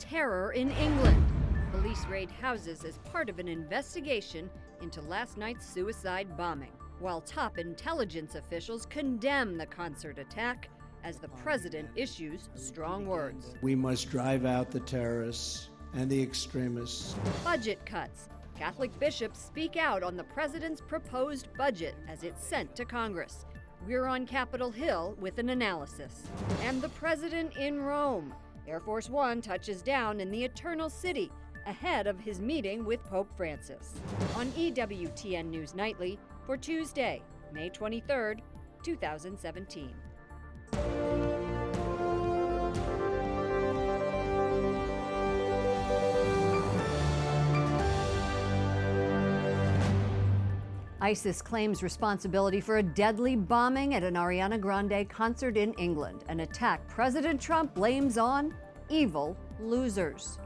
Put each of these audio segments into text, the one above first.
terror in England. Police raid houses as part of an investigation into last night's suicide bombing, while top intelligence officials condemn the concert attack as the president issues strong words. We must drive out the terrorists and the extremists. Budget cuts. Catholic bishops speak out on the president's proposed budget as it's sent to Congress. We're on Capitol Hill with an analysis. And the president in Rome. Air Force One touches down in the Eternal City ahead of his meeting with Pope Francis. On EWTN News Nightly for Tuesday, May 23rd, 2017. ISIS claims responsibility for a deadly bombing at an Ariana Grande concert in England, an attack President Trump blames on evil losers.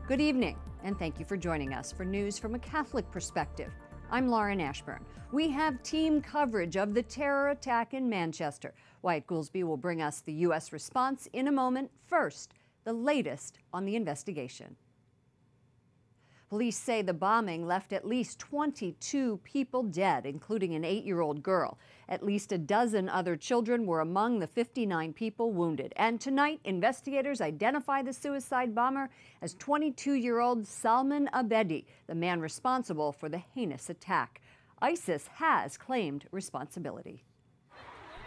Good evening, and thank you for joining us for news from a Catholic perspective. I'm Lauren Ashburn. We have team coverage of the terror attack in Manchester. Wyatt Goolsbee will bring us the U.S. response in a moment. First, the latest on the investigation. Police say the bombing left at least 22 people dead, including an 8-year-old girl. At least a dozen other children were among the 59 people wounded. And tonight, investigators identify the suicide bomber as 22-year-old Salman Abedi, the man responsible for the heinous attack. ISIS has claimed responsibility.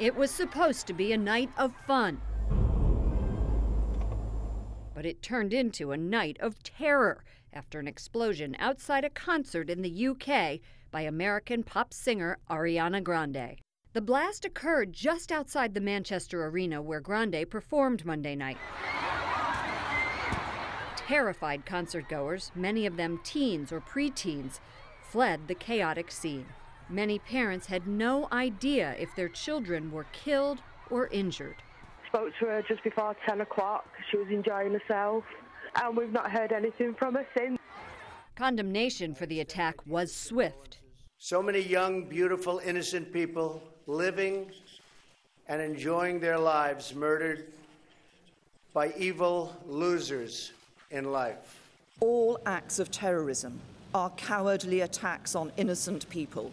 It was supposed to be a night of fun, but it turned into a night of terror after an explosion outside a concert in the UK by American pop singer Ariana Grande. The blast occurred just outside the Manchester Arena where Grande performed Monday night. Terrified concertgoers, many of them teens or preteens, fled the chaotic scene. Many parents had no idea if their children were killed or injured. Spoke to her just before 10 o'clock. She was enjoying herself, and we've not heard anything from her since. Condemnation for the attack was swift. So many young, beautiful, innocent people living and enjoying their lives murdered by evil losers in life. All acts of terrorism are cowardly attacks on innocent people.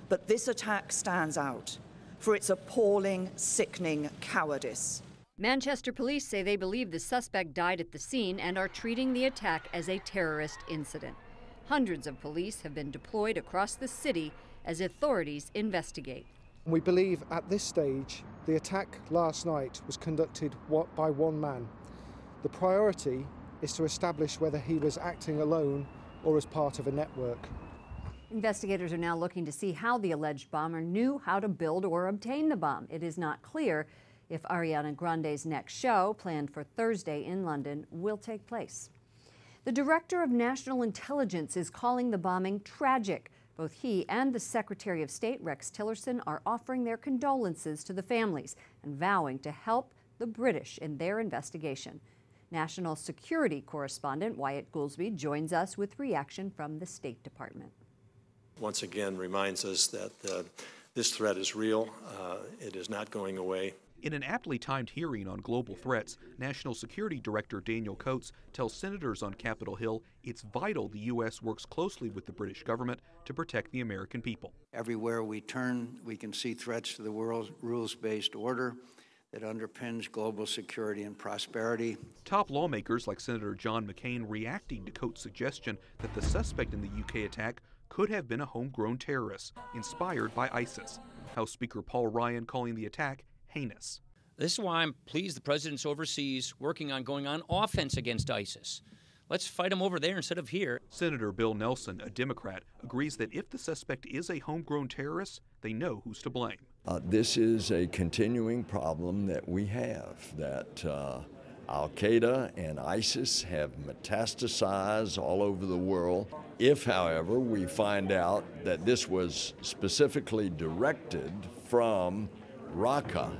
But this attack stands out for its appalling, sickening cowardice. Manchester police say they believe the suspect died at the scene and are treating the attack as a terrorist incident. Hundreds of police have been deployed across the city as authorities investigate. We believe at this stage the attack last night was conducted by one man. The priority is to establish whether he was acting alone or as part of a network. Investigators are now looking to see how the alleged bomber knew how to build or obtain the bomb. It is not clear if Ariana Grande's next show, planned for Thursday in London, will take place. The Director of National Intelligence is calling the bombing tragic. Both he and the Secretary of State, Rex Tillerson, are offering their condolences to the families and vowing to help the British in their investigation. National Security Correspondent Wyatt Goolsbee joins us with reaction from the State Department. Once again reminds us that this threat is real. It is not going away. In an aptly timed hearing on global threats, National Security Director Daniel Coats tells senators on Capitol Hill it's vital the U.S. works closely with the British government to protect the American people. Everywhere we turn, we can see threats to the world's rules-based order that underpins global security and prosperity. Top lawmakers like Senator John McCain reacting to Coats' suggestion that the suspect in the UK attack could have been a homegrown terrorist inspired by ISIS. House Speaker Paul Ryan calling the attack heinous. This is why I'm pleased the president's overseas working on going on offense against ISIS. Let's fight them over there instead of here. Senator Bill Nelson, a Democrat, agrees that if the suspect is a homegrown terrorist, they know who's to blame. This is a continuing problem that we have, that Al-Qaeda and ISIS have metastasized all over the world. If, however, we find out that this was specifically directed from Raqqa,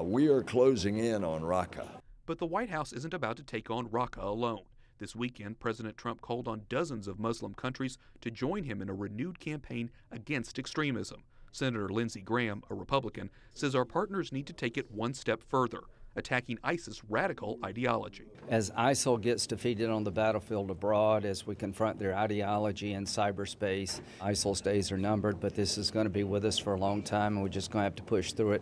we are closing in on Raqqa. But the White House isn't about to take on Raqqa alone. This weekend, President Trump called on dozens of Muslim countries to join him in a renewed campaign against extremism. Senator Lindsey Graham, a Republican, says our partners need to take it one step further. attacking ISIS radical ideology. As ISIL gets defeated on the battlefield abroad, as we confront their ideology in cyberspace, ISIL's days are numbered, but this is going to be with us for a long time, and we're just going to have to push through it.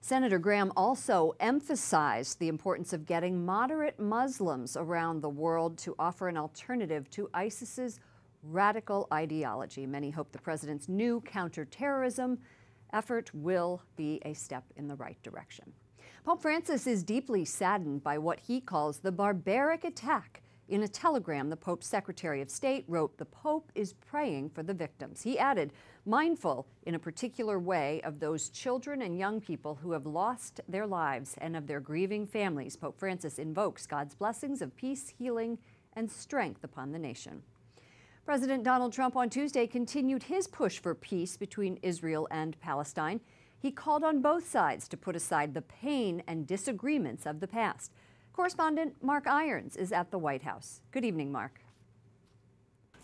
Senator Graham also emphasized the importance of getting moderate Muslims around the world to offer an alternative to ISIS's radical ideology. Many hope the president's new counterterrorism effort will be a step in the right direction. Pope Francis is deeply saddened by what he calls the barbaric attack. In a telegram, the Pope's Secretary of State wrote, "The Pope is praying for the victims." He added, "Mindful in a particular way of those children and young people who have lost their lives and of their grieving families, Pope Francis invokes God's blessings of peace, healing, and strength upon the nation." President Donald Trump on Tuesday continued his push for peace between Israel and Palestine. He called on both sides to put aside the pain and disagreements of the past. Correspondent Mark Irons is at the White House. Good evening, Mark.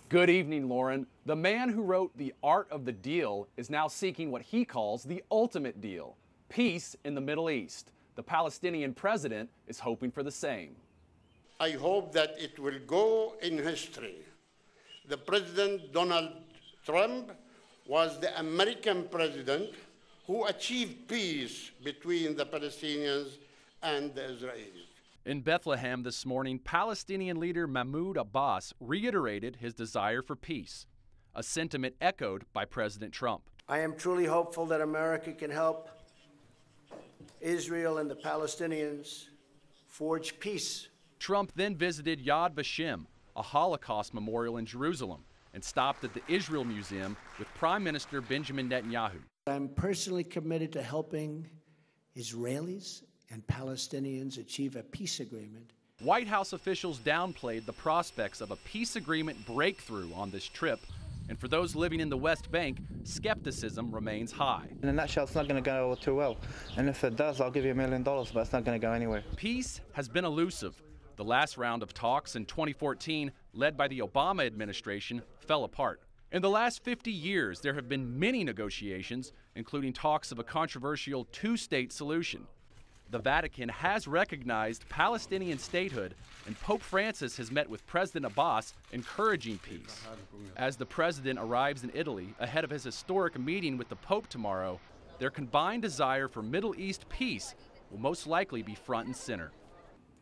Good evening, Lauren. The man who wrote The Art of the Deal is now seeking what he calls the ultimate deal, peace in the Middle East. The Palestinian president is hoping for the same. I hope that it will go in history. The President Donald Trump was the American president who achieved peace between the Palestinians and the Israelis. In Bethlehem this morning, Palestinian leader Mahmoud Abbas reiterated his desire for peace, a sentiment echoed by President Trump. I am truly hopeful that America can help Israel and the Palestinians forge peace. Trump then visited Yad Vashem, a Holocaust memorial in Jerusalem, and stopped at the Israel Museum with Prime Minister Benjamin Netanyahu. I'm personally committed to helping Israelis and Palestinians achieve a peace agreement. White House officials downplayed the prospects of a peace agreement breakthrough on this trip, and for those living in the West Bank, skepticism remains high. In a nutshell, it's not going to go too well, and if it does, I'll give you $1 million, but it's not going to go anywhere. Peace has been elusive. The last round of talks in 2014, led by the Obama administration, fell apart. In the last 50 years, there have been many negotiations, including talks of a controversial two-state solution. The Vatican has recognized Palestinian statehood, and Pope Francis has met with President Abbas, encouraging peace. As the president arrives in Italy ahead of his historic meeting with the Pope tomorrow, their combined desire for Middle East peace will most likely be front and center.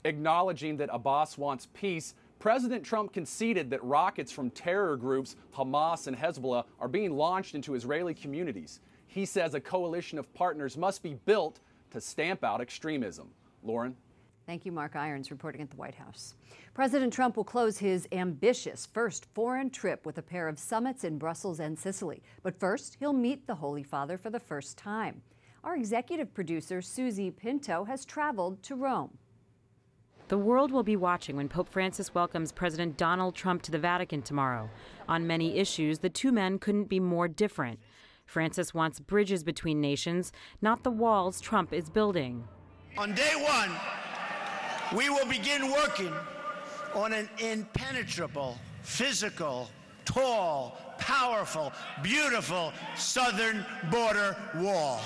Acknowledging that Abbas wants peace, President Trump conceded that rockets from terror groups Hamas and Hezbollah are being launched into Israeli communities. He says a coalition of partners must be built to stamp out extremism. Lauren? Thank you, Mark Irons, reporting at the White House. President Trump will close his ambitious first foreign trip with a pair of summits in Brussels and Sicily. But first, he'll meet the Holy Father for the first time. Our executive producer, Susie Pinto, has traveled to Rome. The world will be watching when Pope Francis welcomes President Donald Trump to the Vatican tomorrow. On many issues, the two men couldn't be more different. Francis wants bridges between nations, not the walls Trump is building. On day one, we will begin working on an impenetrable, physical, tall, powerful, beautiful southern border wall.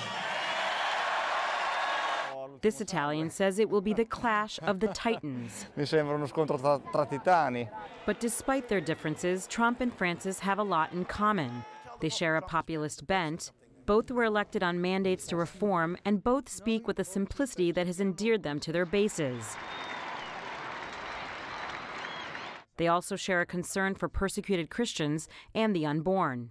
This Italian says it will be the clash of the titans. Mi sembra uno scontro tra titani. But despite their differences, Trump and Francis have a lot in common. They share a populist bent. Both were elected on mandates to reform, and both speak with a simplicity that has endeared them to their bases. They also share a concern for persecuted Christians and the unborn.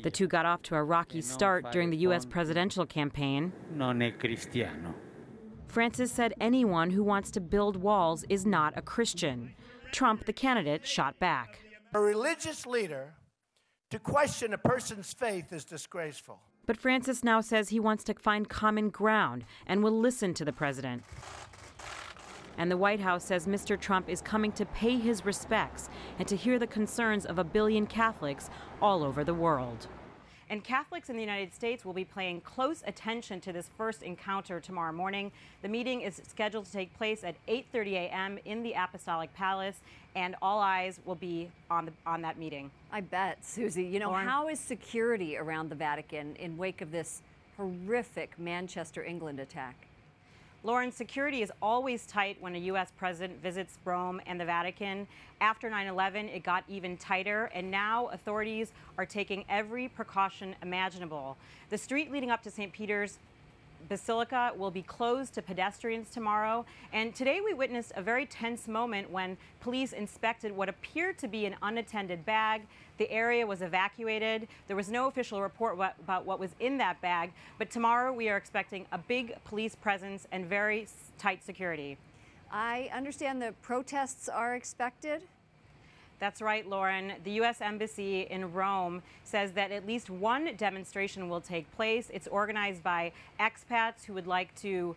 The two got off to a rocky start during the U.S. presidential campaign. Francis said anyone who wants to build walls is not a Christian. Trump, the candidate, shot back. A religious leader to question a person's faith is disgraceful. But Francis now says he wants to find common ground and will listen to the president. And the White House says Mr. Trump is coming to pay his respects and to hear the concerns of 1 billion Catholics all over the world. And Catholics in the United States will be paying close attention to this first encounter tomorrow morning. The meeting is scheduled to take place at 8:30 a.m. in the Apostolic Palace, and all eyes will be on that meeting. I bet, Susie. You know, Lauren? How is security around the Vatican in wake of this horrific Manchester, England attack. Lauren, security is always tight when a U.S. president visits Rome and the Vatican. After 9/11, it got even tighter, and now authorities are taking every precaution imaginable. The street leading up to St. Peter's Basilica will be closed to pedestrians tomorrow. And today we witnessed a very tense moment when police inspected what appeared to be an unattended bag. The area was evacuated. There was no official report about what was in that bag. But tomorrow we are expecting a big police presence and very tight security. I understand the protests are expected. That's right, Lauren. The U.S. Embassy in Rome says that at least one demonstration will take place. It's organized by expats who would like to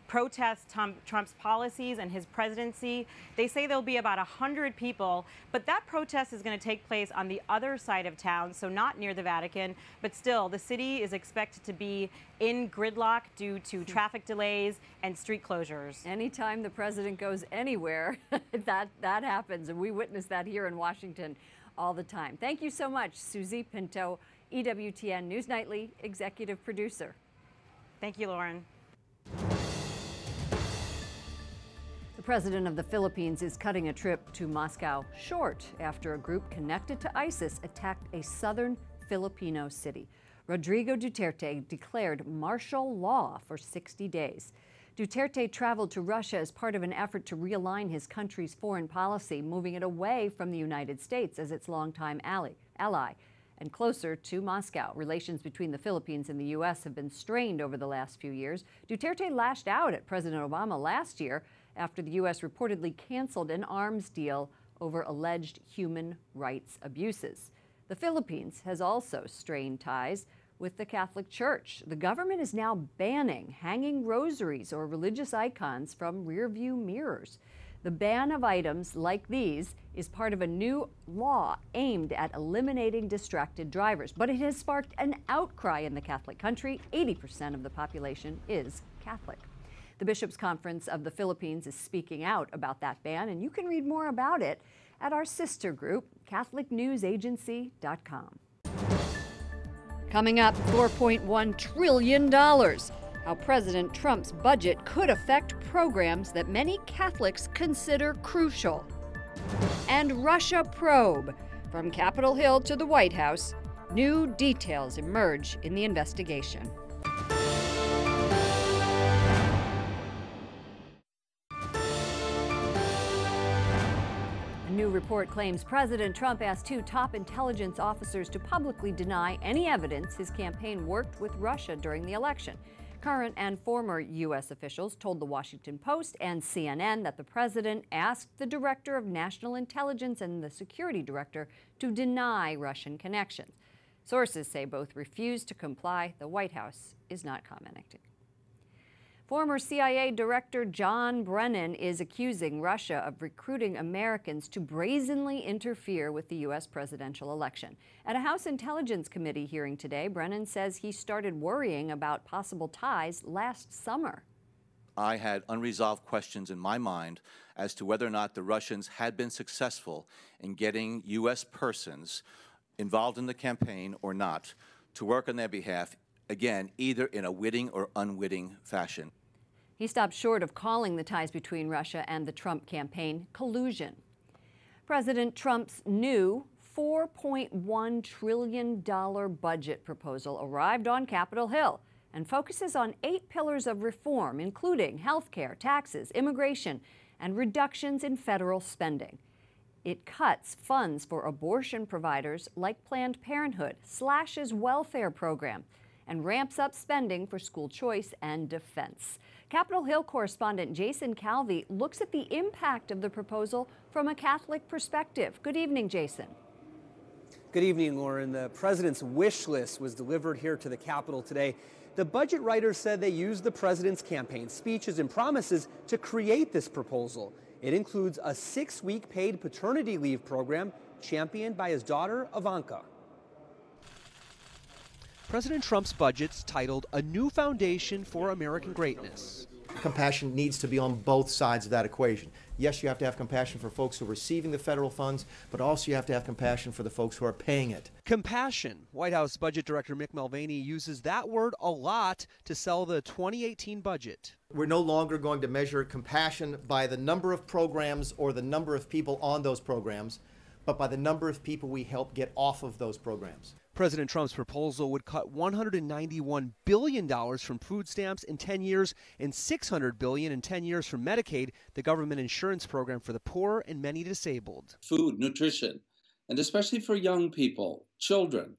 protest Trump's policies and his presidency. They say there'll be about 100 people, but that protest is going to take place on the other side of town, so not near the Vatican. But still, the city is expected to be in gridlock due to traffic delays and street closures. Anytime the president goes anywhere, that happens, and we witness that here in Washington all the time. Thank you so much, Susie Pinto, EWTN News Nightly executive producer. Thank you, Lauren. The president of the Philippines is cutting a trip to Moscow short after a group connected to ISIS attacked a southern Filipino city. Rodrigo Duterte declared martial law for 60 days. Duterte traveled to Russia as part of an effort to realign his country's foreign policy, moving it away from the United States as its longtime ally and closer to Moscow. Relations between the Philippines and the U.S. have been strained over the last few years. Duterte lashed out at President Obama last year after the U.S. reportedly canceled an arms deal over alleged human rights abuses. The Philippines has also strained ties with the Catholic Church. The government is now banning hanging rosaries or religious icons from rearview mirrors. The ban of items like these is part of a new law aimed at eliminating distracted drivers, but it has sparked an outcry in the Catholic country. 80% of the population is Catholic. The Bishops' Conference of the Philippines is speaking out about that ban, and you can read more about it at our sister group, CatholicNewsAgency.com. Coming up, $4.1 trillion. How President Trump's budget could affect programs that many Catholics consider crucial. And Russia probe. From Capitol Hill to the White House, new details emerge in the investigation. A new report claims President Trump asked two top intelligence officers to publicly deny any evidence his campaign worked with Russia during the election. Current and former U.S. officials told The Washington Post and CNN that the president asked the director of national intelligence and the security director to deny Russian connections. Sources say both refused to comply. The White House is not commenting. Former CIA Director John Brennan is accusing Russia of recruiting Americans to brazenly interfere with the U.S. presidential election. At a House Intelligence Committee hearing today, Brennan says he started worrying about possible ties last summer. I had unresolved questions in my mind as to whether or not the Russians had been successful in getting U.S. persons involved in the campaign or not to work on their behalf, again, either in a witting or unwitting fashion. He stopped short of calling the ties between Russia and the Trump campaign collusion. President Trump's new $4.1 trillion budget proposal arrived on Capitol Hill and focuses on 8 pillars of reform, including health care, taxes, immigration, and reductions in federal spending. It cuts funds for abortion providers like Planned Parenthood, slashes welfare programs, and ramps up spending for school choice and defense. Capitol Hill correspondent Jason Calvi looks at the impact of the proposal from a Catholic perspective. Good evening, Jason. Good evening, Lauren. The president's wish list was delivered here to the Capitol today. The budget writers said they used the president's campaign speeches and promises to create this proposal. It includes a 6-week paid paternity leave program championed by his daughter, Ivanka. President Trump's budget's titled A New Foundation for American Greatness. Compassion needs to be on both sides of that equation. Yes, you have to have compassion for folks who are receiving the federal funds, but also you have to have compassion for the folks who are paying it. Compassion. White House Budget Director Mick Mulvaney uses that word a lot to sell the 2018 budget. We're no longer going to measure compassion by the number of programs or the number of people on those programs, but by the number of people we help get off of those programs. President Trump's proposal would cut $191 billion from food stamps in 10 years and $600 billion in 10 years from Medicaid, the government insurance program for the poor and many disabled. Food, nutrition, and especially for young people, children,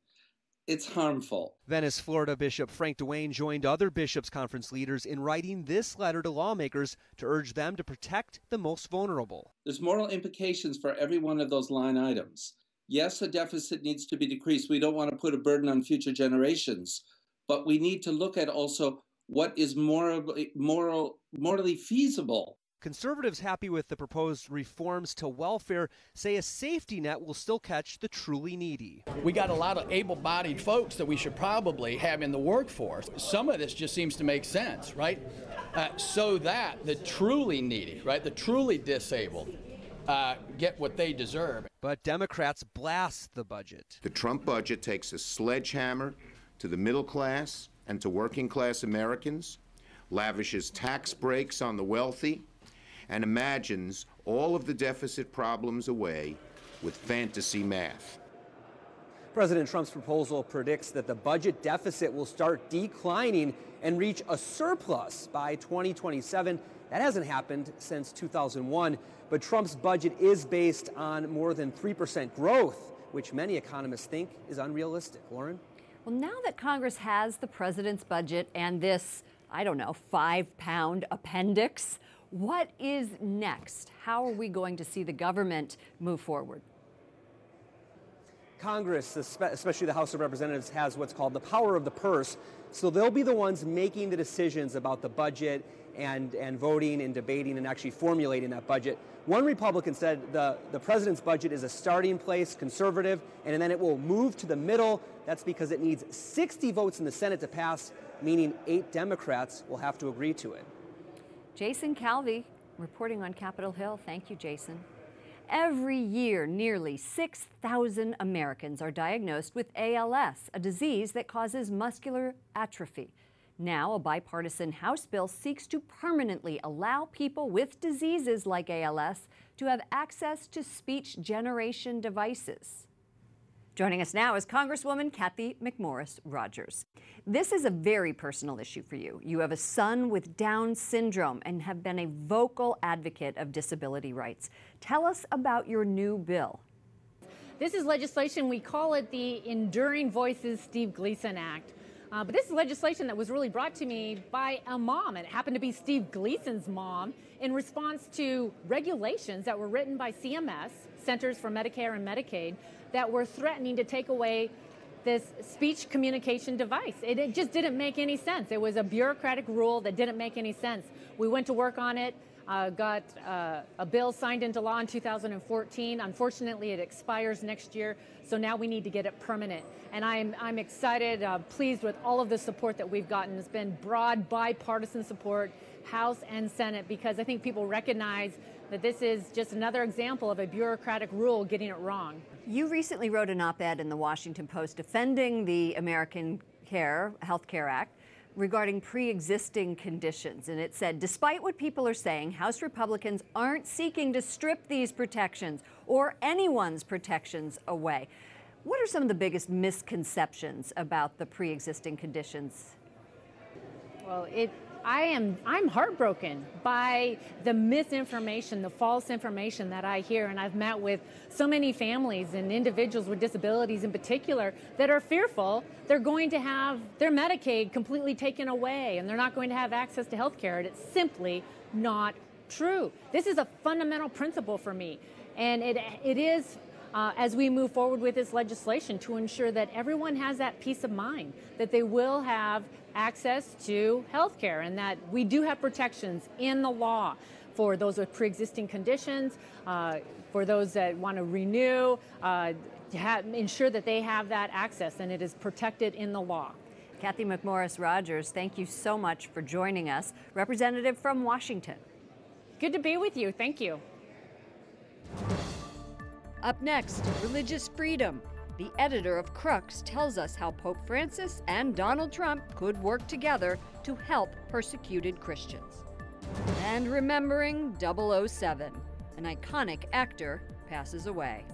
it's harmful. Venice, Florida Bishop Frank Duane joined other bishops' conference leaders in writing this letter to lawmakers to urge them to protect the most vulnerable. There's moral implications for every one of those line items. Yes, a deficit needs to be decreased. We don't want to put a burden on future generations, but we need to look at also what is morally feasible. Conservatives happy with the proposed reforms to welfare say a safety net will still catch the truly needy. We got a lot of able-bodied folks that we should probably have in the workforce. Some of this just seems to make sense, right? So that the truly needy, right, the truly disabled, get what they deserve. But Democrats blast the budget. The Trump budget takes a sledgehammer to the middle class and to working class Americans, lavishes tax breaks on the wealthy, and imagines all of the deficit problems away with fantasy math. President Trump's proposal predicts that the budget deficit will start declining and reach a surplus by 2027. That hasn't happened since 2001, but Trump's budget is based on more than 3% growth, which many economists think is unrealistic. Lauren? Well, now that Congress has the president's budget and this, 5-pound appendix, what is next? How are we going to see the government move forward? Congress, especially the House of Representatives, has what's called the power of the purse. So they'll be the ones making the decisions about the budget and voting and debating and actually formulating that budget. One Republican said the president's budget is a starting place, conservative, and then it will move to the middle. That's because it needs 60 votes in the Senate to pass, meaning 8 Democrats will have to agree to it. Jason Calvi reporting on Capitol Hill. Thank you, Jason. Every year, nearly 6,000 Americans are diagnosed with ALS, a disease that causes muscular atrophy. Now, a bipartisan House bill seeks to permanently allow people with diseases like ALS to have access to speech generation devices. Joining us now is Congresswoman Cathy McMorris Rodgers. This is a very personal issue for you. You have a son with Down syndrome and have been a vocal advocate of disability rights. Tell us about your new bill. This is legislation, we call it the Enduring Voices Steve Gleason Act. But this is legislation that was really brought to me by a mom, and it happened to be Steve Gleason's mom, in response to regulations that were written by CMS, Centers for Medicare and Medicaid, that were threatening to take away this speech communication device. It just didn't make any sense. It was a bureaucratic rule that didn't make any sense. We went to work on it, got a bill signed into law in 2014. Unfortunately, it expires next year, so now we need to get it permanent. And I'm excited, pleased with all of the support that we've gotten. It's been broad bipartisan support, House and Senate, because I think people recognize that this is just another example of a bureaucratic rule getting it wrong. You recently wrote an op-ed in the Washington Post defending the American Health Care Act regarding pre-existing conditions. And it said, despite what people are saying, House Republicans aren't seeking to strip these protections or anyone's protections away. What are some of the biggest misconceptions about the pre-existing conditions? Well, I'm heartbroken by the misinformation, the false information that I hear, and I've met with so many families and individuals with disabilities in particular that are fearful they're going to have their Medicaid completely taken away and they're not going to have access to health care, and it's simply not true. This is a fundamental principle for me, and it is as we move forward with this legislation to ensure that everyone has that peace of mind, that they will have access to health care and that we do have protections in the law for those with pre-existing conditions, for those that want to renew, ensure that they have that access and it is protected in the law. Kathy McMorris-Rogers, thank you so much for joining us. Representative from Washington. Good to be with you. Thank you. Up next, religious freedom. The editor of Crux tells us how Pope Francis and Donald Trump could work together to help persecuted Christians. And remembering 007, an iconic actor passes away.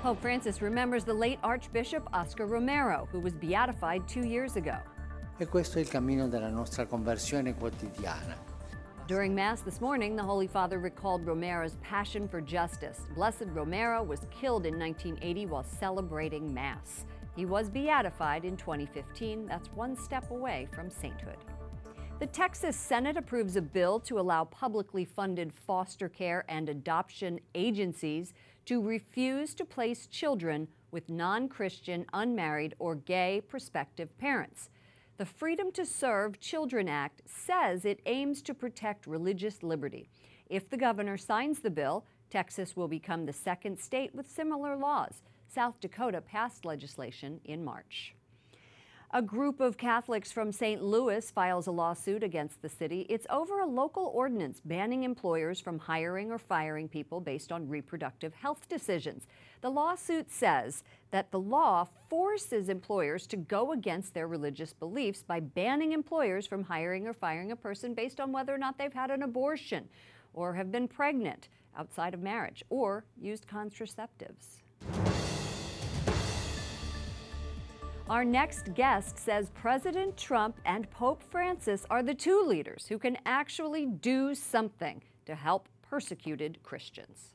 Pope Francis remembers the late Archbishop Oscar Romero, who was beatified 2 years ago. E questo è il cammino della nostra conversione quotidiana. During Mass this morning, the Holy Father recalled Romero's passion for justice. Blessed Romero was killed in 1980 while celebrating Mass. He was beatified in 2015. That's one step away from sainthood. The Texas Senate approves a bill to allow publicly funded foster care and adoption agencies to refuse to place children with non-Christian, unmarried, or gay prospective parents. The Freedom to Serve Children Act says it aims to protect religious liberty. If the governor signs the bill, Texas will become the second state with similar laws. South Dakota passed legislation in March. A group of Catholics from St. Louis files a lawsuit against the city. It's over a local ordinance banning employers from hiring or firing people based on reproductive health decisions. The lawsuit says that the law forces employers to go against their religious beliefs by banning employers from hiring or firing a person based on whether or not they've had an abortion or have been pregnant outside of marriage or used contraceptives. Our next guest says President Trump and Pope Francis are the two leaders who can actually do something to help persecuted Christians.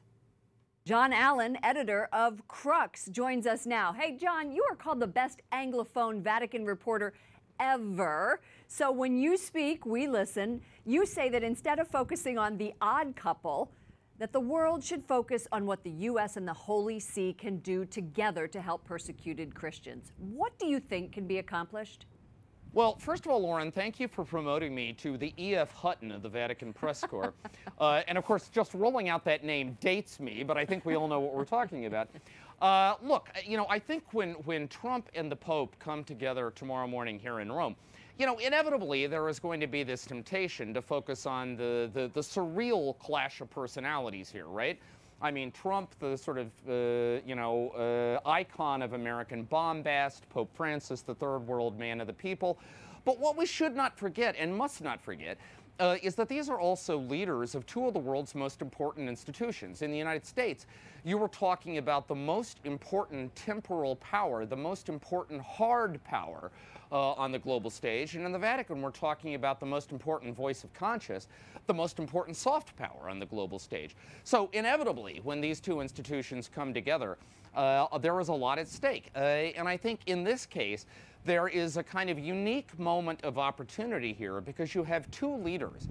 John Allen, editor of Crux, joins us now. Hey, John, you are called the best Anglophone Vatican reporter ever. So when you speak, we listen. You say that instead of focusing on the odd couple, that the world should focus on what the U.S. and the Holy See can do together to help persecuted Christians. What do you think can be accomplished? Well, first of all, Lauren, thank you for promoting me to the E.F. Hutton of the Vatican Press Corps. And of course, just rolling out that name dates me, but I think we all know what we're talking about. Look, you know, I think when Trump and the Pope come together tomorrow morning here in Rome, you know, inevitably there is going to be this temptation to focus on the surreal clash of personalities here, right? I mean, Trump, the sort of, icon of American bombast, Pope Francis, the third world man of the people. But what we should not forget and must not forget is that these are also leaders of two of the world's most important institutions. In the United States, you were talking about the most important temporal power, the most important hard power on the global stage. And in the Vatican, we're talking about the most important voice of conscience, the most important soft power on the global stage. So inevitably, when these two institutions come together, there is a lot at stake. And I think in this case, there is a kind of unique moment of opportunity here because you have two leaders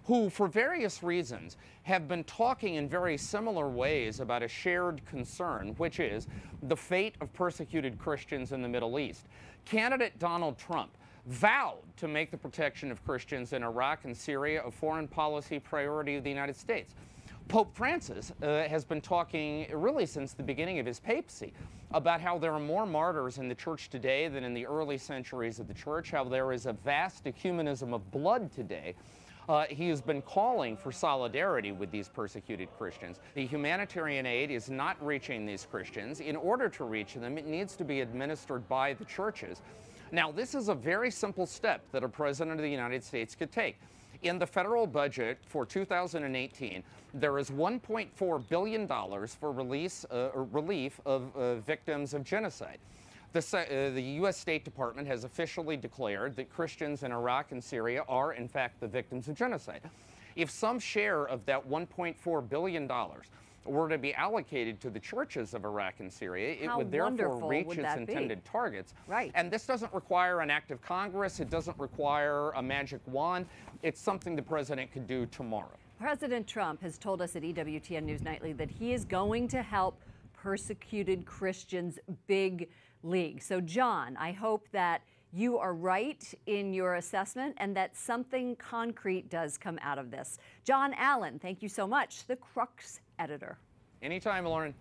who, for various reasons, have been talking in very similar ways about a shared concern, which is the fate of persecuted Christians in the Middle East. Candidate Donald Trump vowed to make the protection of Christians in Iraq and Syria a foreign policy priority of the United States. Pope Francis has been talking really since the beginning of his papacy about how there are more martyrs in the church today than in the early centuries of the church, how there is a vast ecumenism of blood today. He has been calling for solidarity with these persecuted Christians. The humanitarian aid is not reaching these Christians. In order to reach them, it needs to be administered by the churches. Now, this is a very simple step that a president of the United States could take. In the federal budget for 2018, there is $1.4 billion for relief of victims of genocide. The U.S. State Department has officially declared that Christians in Iraq and Syria are, in fact, the victims of genocide. If some share of that $1.4 billion were to be allocated to the churches of Iraq and Syria, it would therefore reach its intended targets. Right. And this doesn't require an act of Congress. It doesn't require a magic wand. It's something the president could do tomorrow. President Trump has told us at EWTN News Nightly that he is going to help persecuted Christians big league. So, John, I hope that you are right in your assessment and that something concrete does come out of this. John Allen, thank you so much, the Crux editor. Anytime, Lauren.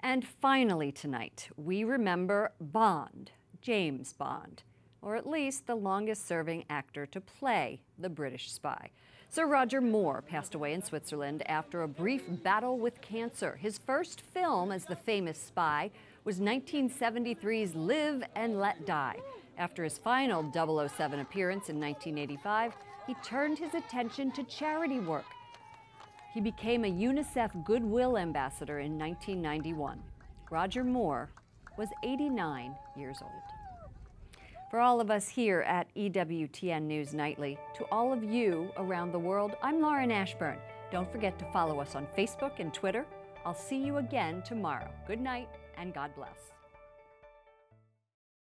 And finally tonight, we remember Bond, James Bond, or at least the longest-serving actor to play the British spy. Sir Roger Moore passed away in Switzerland after a brief battle with cancer. His first film as the famous spy was 1973's Live and Let Die. After his final 007 appearance in 1985, he turned his attention to charity work. He became a UNICEF Goodwill Ambassador in 1991. Roger Moore was 89 years old. For all of us here at EWTN News Nightly, to all of you around the world, I'm Lauren Ashburn. Don't forget to follow us on Facebook and Twitter. I'll see you again tomorrow. Good night and God bless.